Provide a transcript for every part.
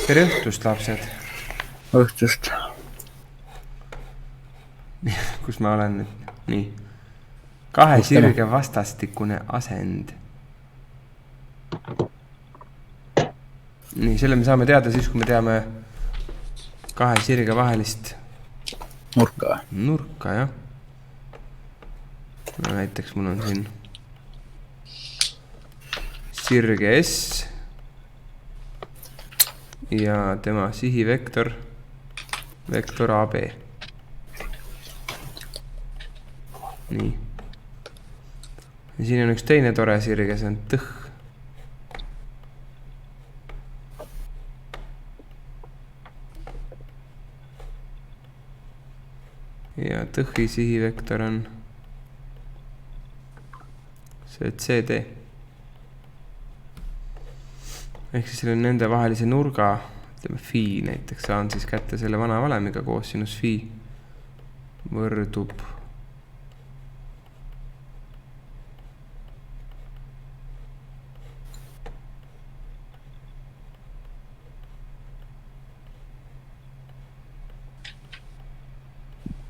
tere õhtust, lapsed. Õhtust. Kus ma olen nüüd? Nii. Kahe sirge vastastikune asend. Nii, selle me saame teada siis, kui me teame kahe sirge vahelist nurka, jah. No, näiteks mul on siin sirge S ja tema sihivektor, vektor AB. Nii. Ja siin on üks teine tore sirge, see on tõh. Ja tõhi sihivektor on see CD. Ehk siis selle nende vahelise nurga, ütleme phi näiteks, saan siis kätte selle vana valemiga koos sinus phi võrdub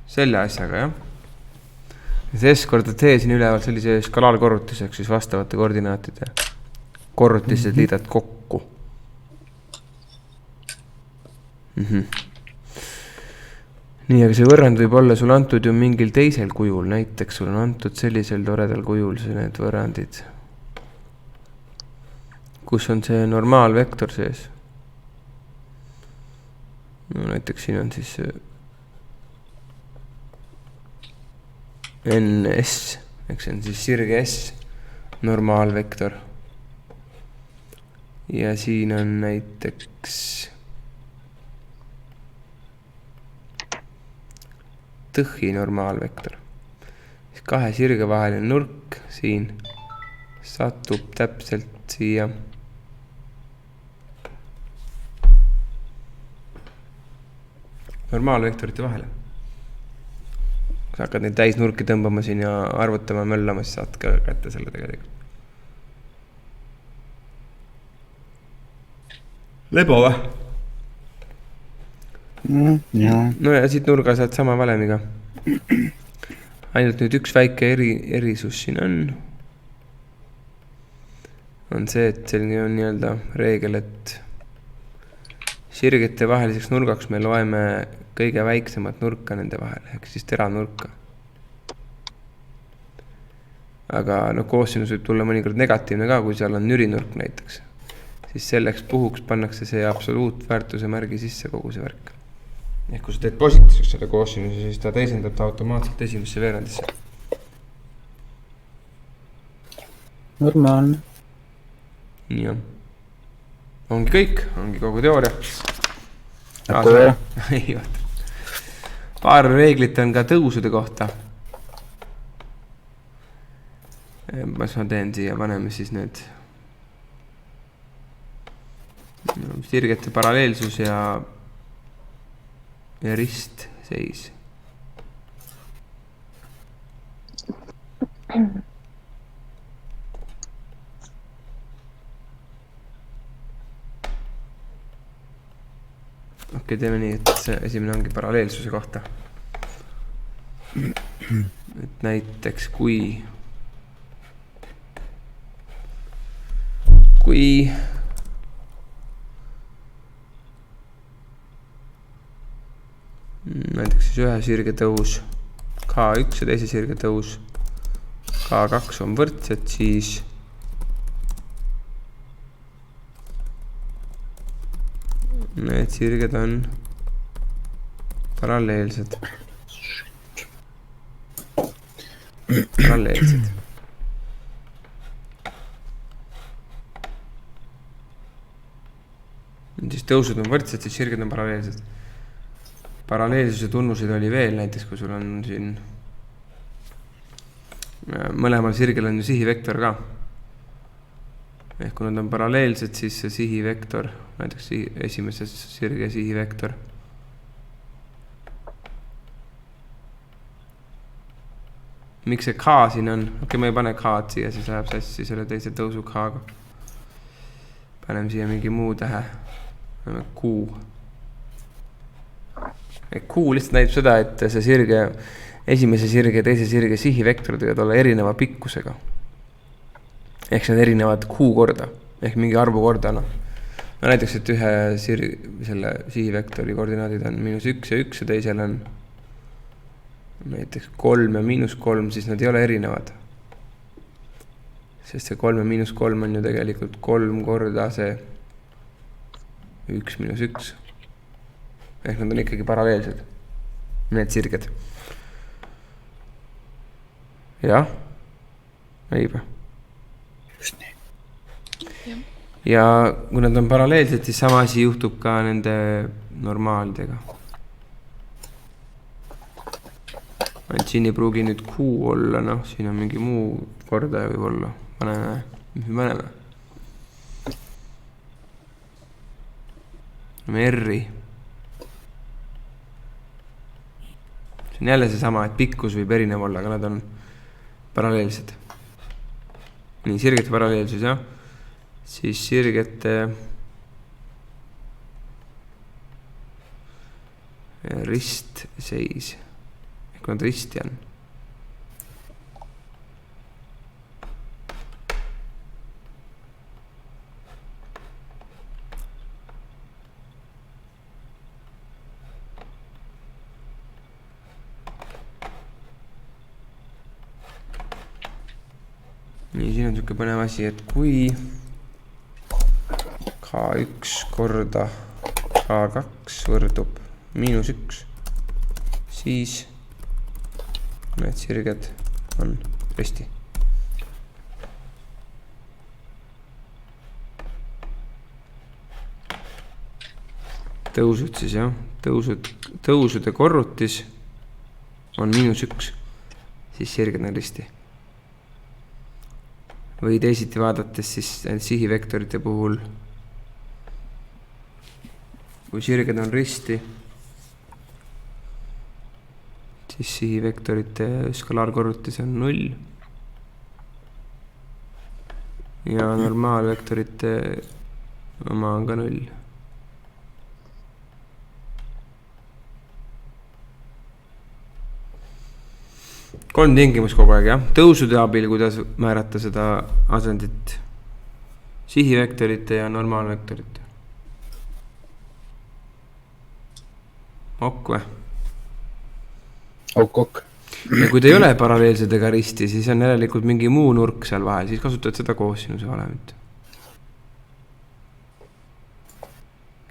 selle asjaga, jah. See S korda T siin üleval sellise skalaalkorrutiseks siis vastavate koordinaatide korrutised liidad kokku. Nii, aga see võrrand võib olla sul antud ju mingil teisel kujul. Näiteks sul on antud sellisel toredal kujul need võrrandid, kus on see normaalvektor sees. No, näiteks siin on siis NS, eks see on siis sirge S normaalvektor. Ja siin on näiteks tõhi normaalvektor. Kahe sirge vaheline nurk siin satub täpselt siia normaalvektorite vahele. Kui sa hakkad neid täisnurki tõmbama siin ja arvutama ja möllama, siis saad ka kätte selle tegelikult. Lebo või? No ja siit nurga saad sama valemiga. Ainult nüüd üks väike erisus siin on see, et selline on nii-öelda reegel, et sirgete vaheliseks nurgaks me loeme kõige väiksemat nurka nende vahel, ehk siis teranurka. Aga no koosinus võib tulla mõnikord negatiivne ka, kui seal on nürinurk näiteks. Siis selleks puhuks pannakse see absoluutväärtuse märgi sisse kogu see värk. Ehk kui sa teed positiivseks selle koosinuse, siis ta teisendab ta automaatselt esimesse veerandisse. Normaalne. Nii on. Ongi kõik, ongi kogu teooria. Paar reeglit on ka tõusude kohta. Ma teen siia, paneme siis need sirgete paralleelsus ja ristseis. Okei, teeme nii, et see esimene ongi paralleelsuse kohta. Et näiteks kui näiteks siis ühe sirge tõus K1 ja teise sirge tõus K2 on võrdsed, siis need sirged on paralleelsed. Siis tõusud on võrdsed, siis sirged on paralleelsed. Paralleelsuse tunnuseid oli veel, näiteks kui sul on siin mõlemal sirgel on ju sihivektor ka. Ehk kui nad on paralleelsed, siis see sihivektor, näiteks esimeses sirge sihivektor miks see K siin on? Okei, ma ei pane K-d siia, siis läheb sassi selle teise tõusu K-ga. Paneme siia mingi muu tähe. Q. Q lihtsalt näitab seda, et see sirge, esimese sirge ja teise sirge sihivektorid võivad olla erineva pikkusega. Ehk need erinevad Q korda, ehk mingi arvu korda. No näiteks, et ühe selle sihivektori koordinaadid on -1 ja 1 ja teisel on näiteks 3 ja -3, siis nad ei ole erinevad. Sest see 3 ja -3 on ju tegelikult 3 korda see 1 - 1. Ehk nad on ikkagi paralleelsed, need sirged. Jah, õige. Just nii. Ja kui nad on paralleelsed, siis sama asi juhtub ka nende normaalidega. Siin ei pruugi nüüd Q olla, noh, siin on mingi muu kordaja võib olla. Paneme, mis me paneme? R-i. See on jälle see sama, et pikkus võib erinev olla, aga nad on paralleelsed. Nii, sirgete paralleelsus, jah. Siis sirgete ristseis. Ehk nad risti on. Nii, siin on niisugune põnev asi, et kui K1 korda K2 võrdub -1, siis need sirged on risti. Tõusud siis, jah. Tõusude korrutis on -1, siis sirged on risti. Või teisiti vaadates siis sihivektorite puhul, kui sirged on risti, siis sihivektorite skalaarkorrutis on 0 ja normaalvektorite oma on ka 0. Kolm tingimus kogu aeg, jah. Tõusude abil, kuidas määrata seda asendit sihivektorite ja normaalvektorite. Ok või? Ok. Ja kui te ei ole paralleelsed ega risti, siis on järelikult mingi muu nurk seal vahel, siis kasutad seda koosinuse valemit.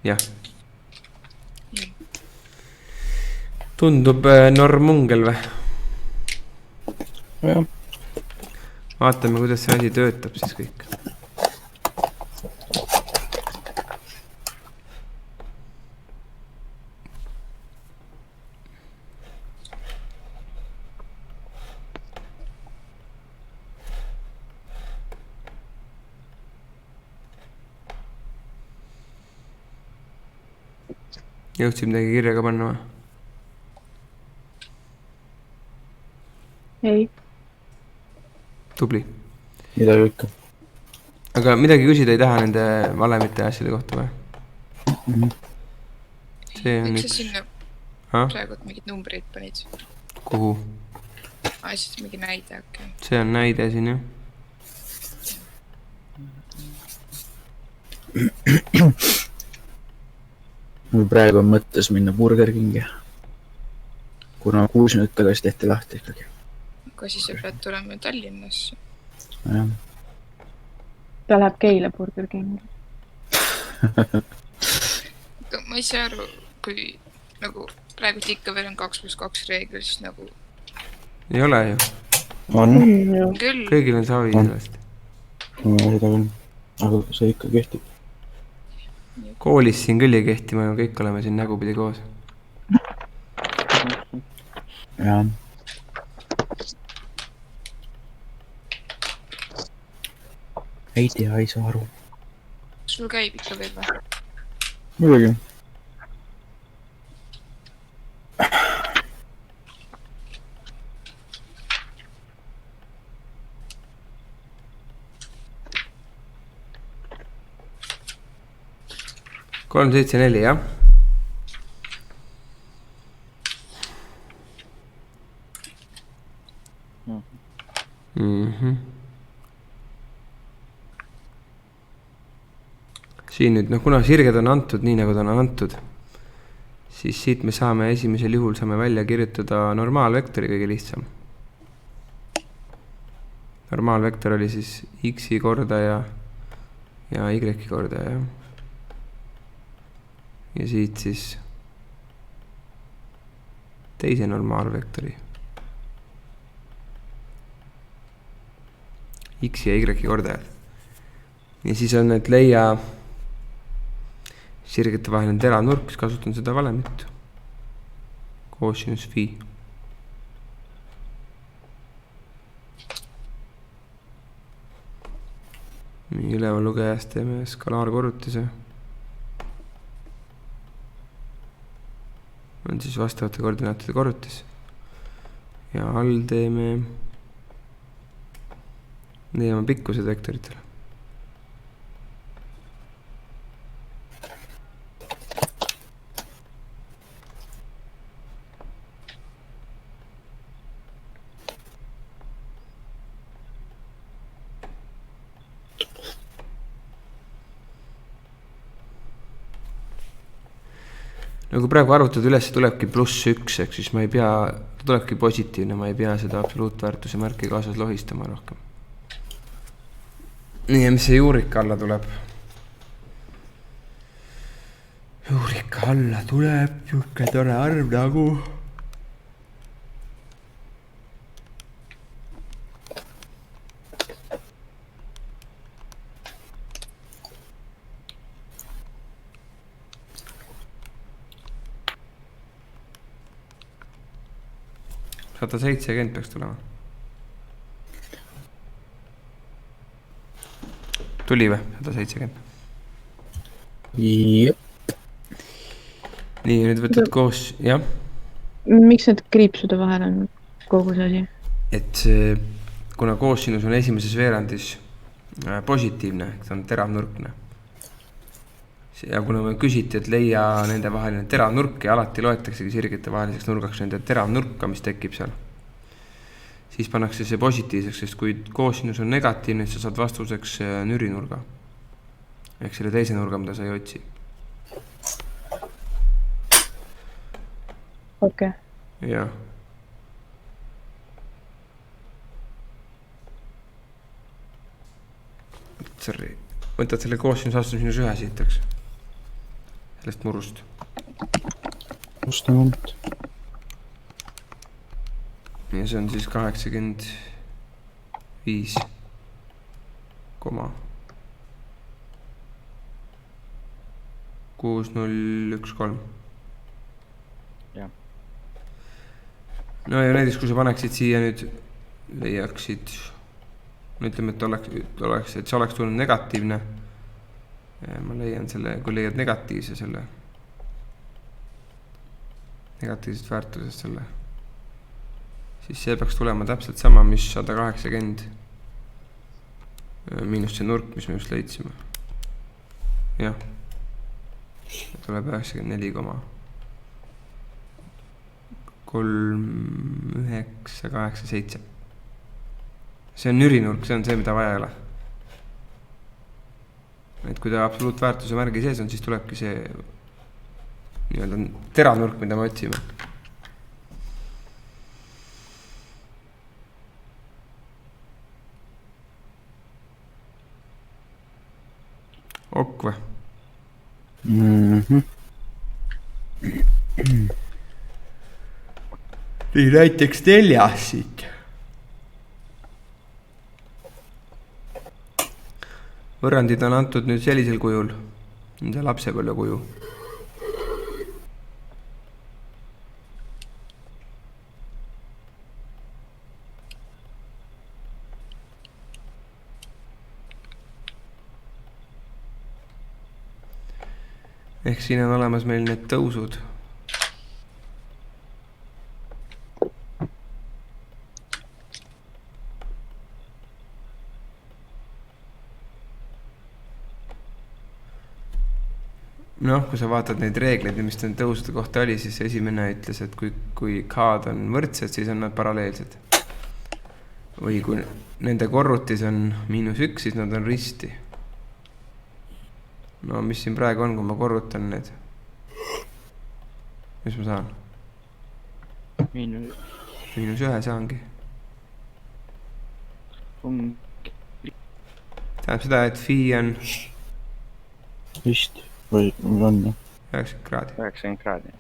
Jah. Tundub normungel või? Jah. Vaatame, kuidas see asi töötab siis kõik. Jõudsid midagi kirja ka panna või? Ei. Tubli. Midagi ikka. Aga midagi küsida ei taha nende valemite asjade kohta või? See on Miks üks. sa sinna praegu mingid numbrid panid? Kuhu? Siis mingi näide, okei. See on näide siin, jah. Mul praegu on mõttes minna Burger Kingi. Kuna 6 minutit tagasi tehti lahti ikkagi. Aga siis sa pead tulema Tallinnasse. Jah. Ta läheb Keila Burger Kingi. Ma ei saa aru, kui nagu praegu ikka veel on 2+2 reegel, siis nagu... Ei ole ju. On? Küll. Kõigil on savi sellest. Seda küll. Aga see ikka kehtib. Koolis siin küll ei kehti, me kõik oleme siin nägupidi koos. Jah. Ei tea, ei saa aru. Sul käib ikka veel või? Muidugi. 374, jah. Siin nüüd, kuna sirged on antud nii, nagu ta on antud, siis siit me saame esimesel juhul saame välja kirjutada normaalvektori kõige lihtsam. Normaalvektor oli siis x-i kordaja ja y-i kordaja. Ja siit siis teise normaalvektori. X ja Y kordajad. Ja siis on, et leia sirgete vaheline teravnurk, siis kasutan seda valemit. Cosinus phi. Üleval lugejas teeme skalaarkorrutise. On siis vastavate koordinaatide korrutis. Ja all teeme pikkused vektoritele. Kui praegu arvutad üles, tulebki +1, ehk siis ma ei pea, ta tulebki positiivne, ma ei pea seda absoluutväärtuse märki kaasas lohistama rohkem. Nii, ja mis see juurika alla tuleb? Juurika alla tuleb niisugune tore arv nagu 170 peaks tulema. Tuli või? 170. Jep. Nii, nüüd võtad koos, jah? Miks need kriipsude vahel on kogu see asi? Et see, kuna koosinus on esimeses veerandis positiivne, ta on teravnurkne. Ja kuna me küsiti, et leia nende vaheline teravnurk ja alati loetaksegi sirgete vaheliseks nurgaks nende teravnurka, mis tekib seal, siis pannakse see positiivseks, sest kui koosinus on negatiivne, siis sa saad vastuseks nürinurga. Ehk selle teise nurga, mida sa ei otsi. Okei. Jah. Sorry. Võtad selle koosinus astus minus ühe siitaks. Sellest murust. Just nagu. Ja see on siis 85, 6013. Jah. No ja näiteks, kui sa paneksid siia nüüd, leiaksid, ütleme, et oleks, et see oleks tulnud negatiivne. Ma leian selle, kui leiad negatiivse selle, negatiivsest väärtusest selle, siis see peaks tulema täpselt sama, mis 180 miinus see nurk, mis me just leidsime. Jah. Tuleb 94,3987. See on nürinurk, see on see, mida vaja ei ole. Et kui ta absoluutväärtuse märgi sees on, siis tulebki see nii-öelda teravnurk, mida me otsime. Ok või? Nii näiteks 4 siit. Võrrandid on antud nüüd sellisel kujul, nende lapsepõlve kuju. Ehk siin on olemas meil need tõusud. noh, kui sa vaatad neid reegleid, mis ta tõusude kohta oli, siis esimene ütles, et kui K-d on võrdsed, siis on nad paralleelsed. Või kui nende korrutis on -1, siis nad on risti. No mis siin praegu on, kui ma korrutan need? Mis ma saan? -1 saangi. Tähendab seda, et phi on vist või on 90 kraadi. 90 kraadi.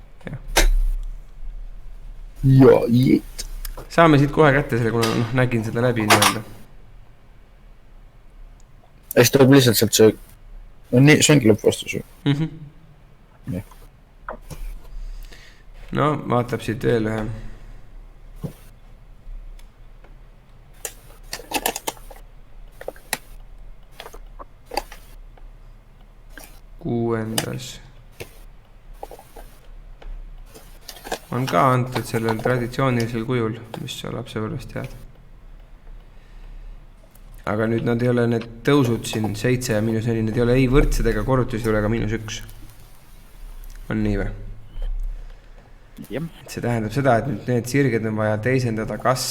ja jett. Saame siit kohe kätte selle, kuna nägin seda läbi nii-öelda. Eks tuleb lihtsalt sealt see, no nii, see ongi lõppvastus ju. Jah. No vaatab siit veel ühe. Kuuendas on ka antud sellel traditsioonilisel kujul, mis sa lapsepõlvest tead. Aga nüüd nad ei ole need tõusud siin 7 ja -4, need ei ole ei võrdsed ega korrutis ei ole ka -1. On nii või? Jah. See tähendab seda, et nüüd need sirged on vaja teisendada kas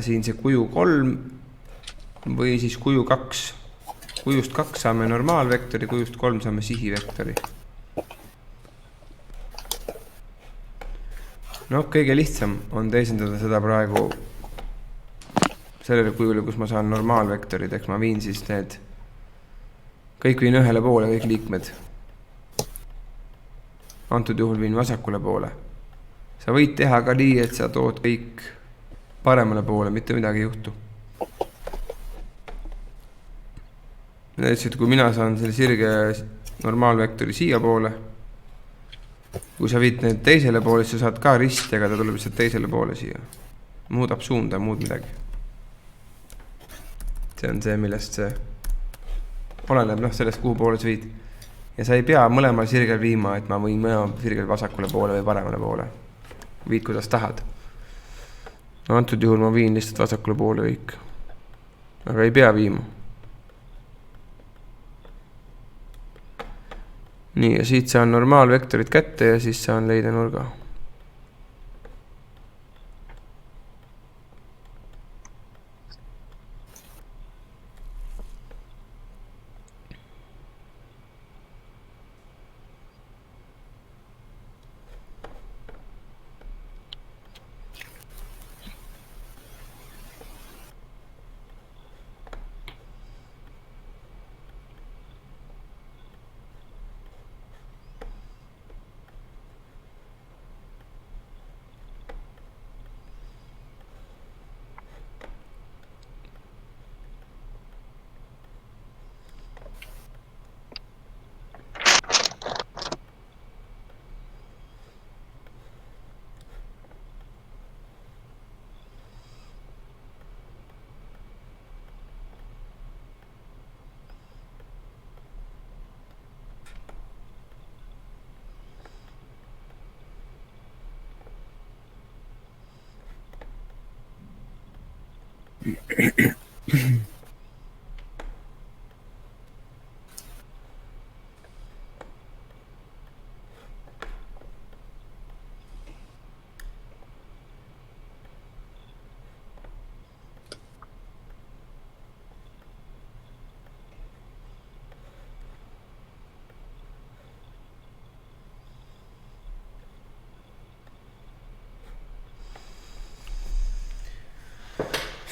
siin see kuju 3 või siis kuju 2. Kujust 2 saame normaalvektori, kujust 3 saame sihivektori. No kõige lihtsam on teisendada seda praegu sellele kujule, kus ma saan normaalvektorid, eks ma viin siis need, kõik viin ühele poole, kõik liikmed. Antud juhul viin vasakule poole. Sa võid teha ka nii, et sa tood kõik paremale poole, mitte midagi ei juhtu. Näiteks, et kui mina saan selle sirge normaalvektori siia poole, kui sa viid need teisele poole, siis sa saad ka risti, aga ta tuleb lihtsalt teisele poole siia. Muudab suunda, muud midagi. See on see, millest see oleneb sellest, kuhu poole sa viid. Ja sa ei pea mõlemal sirgel viima, et ma võin mõlemal sirgel vasakule poole või paremale poole. Viid, kuidas tahad. No antud juhul ma viin lihtsalt vasakule poole kõik. Aga ei pea viima. Nii, ja siit saan normaalvektorid kätte ja siis saan leida nurga.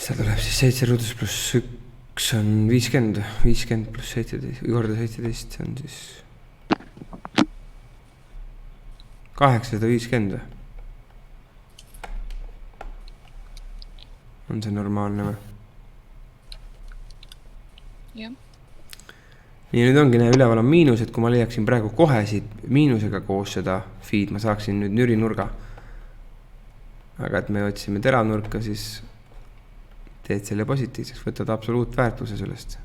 Seda tuleb siis 7 ruudus pluss 1 on 50, 50 pluss 17, korda 17, see on siis 850. On see normaalne või? Jah. Nii, nüüd ongi üleval on miinus, et kui ma leiaksin praegu kohe siit miinusega koos seda feed, ma saaksin nüüd nürinurga. Aga et me otsime teravnurka, siis teed selle positiivseks, võtad absoluutväärtuse sellest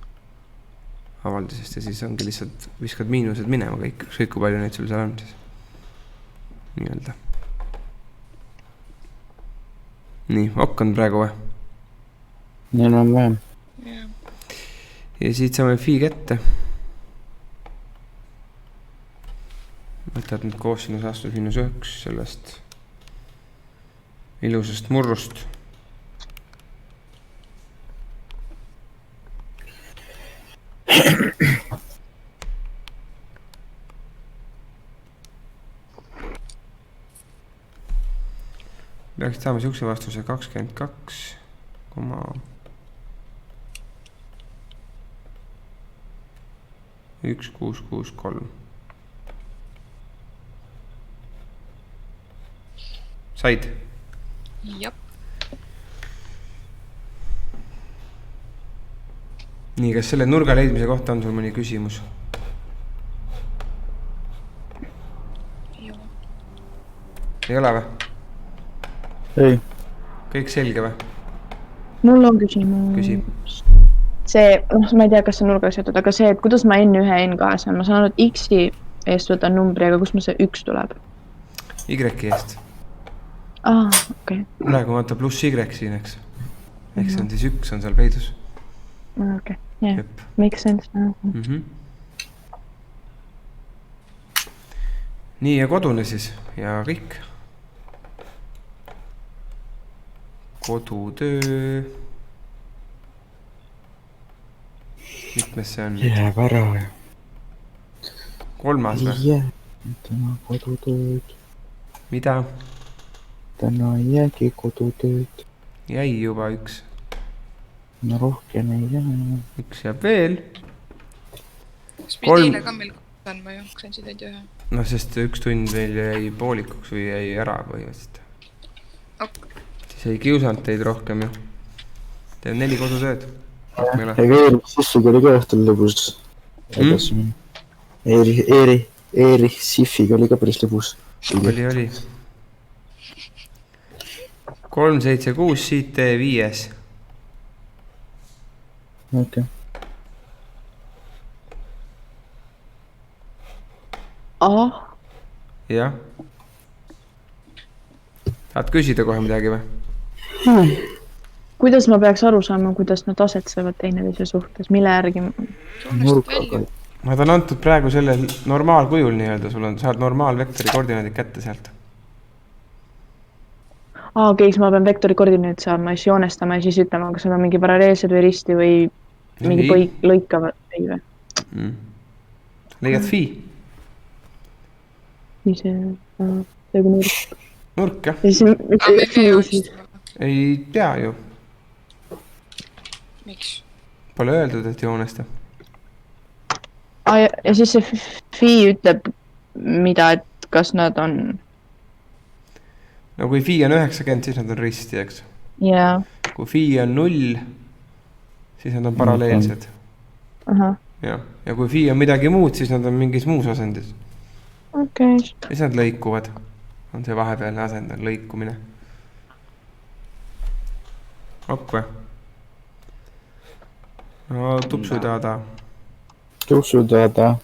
avaldusest ja siis ongi lihtsalt viskad miinused minema kõik, kui palju neid sul seal on siis. Nii-öelda. Nii, ok on praegu või? Neil on vähem. Jah. Ja siit saame phi kätte. võtad nüüd koosinus astus -1 sellest ilusast murrust. Peaksid saama siukse vastuse 22, 1663. Said? Jap. Nii, kas selle nurga leidmise kohta on sul mõni küsimus? Joo. Ei ole või? ei , Kõik selge või? mul on küsimus. Küsi. See, ma ei tea, kas see on nurgaga seotud, aga see, et kuidas ma N1 ja N2 saan, ma saan aru, et X-i eest võtan numbri, aga kust ma see 1 tuleb? Y-i eest. Okei. Praegu vaata pluss Y siin, eks? Ehk see on siis 1 on seal peidus. Okei, jah. Jep. Makes sense. Nii ja kodune siis ja kõik. Kodutöö. Mitmes see on? jääb ära ja 3. või? ei jää täna kodutööd , Mida? täna ei jäägi kodutööd , Jäi juba 1. no rohkem ei jää . 1 jääb veel. Kas pidi Kolm- eile ka meil andma ju, kas andsid ainult 1? No sest 1 tund meil jäi poolikuks või jäi ära põhimõtteliselt. Ok. Siis ei kiusanud teid rohkem ju. Teeb 4 kodutööd. ega Eerik Siffiga oli ka õhtul lõbus edasi minna . Eerik Siffiga oli ka päris lõbus . Oli. 3, 7, 6, siit tee 5. okei , Jah. Tahad küsida kohe midagi või? Kuidas ma peaks aru saama, kuidas nad asetsevad teineteise suhtes, mille järgi? Joonest nurgaga välja. Nad on antud praegu sellel normaalkujul nii-öelda, sul on, saad normaalvektori koordinaadid kätte sealt. Okei, siis ma pean vektori koordinaadid saama, siis joonestama ja siis ütlema, kas nad on mingi paralleelsed või risti või mingi lõikavad või või? Leiad fi? Siis see kui nurk. Nurk, jah? Ja siis Aga me ei pea joonistama. Ei tea ju. Miks? Pole öeldud, et joonesta. Ja siis see fi ütleb mida, et kas nad on... No kui fi on 90, siis nad on risti, eks? Jaa. Kui fi on 0, siis nad on paralleelsed. Ahah. Ja kui fi on midagi muud, siis nad on mingis muus asendis. Okei. Siis nad lõikuvad. On see vahepealne asend, on lõikumine. Ok või? No tupsu taada. tõusu teada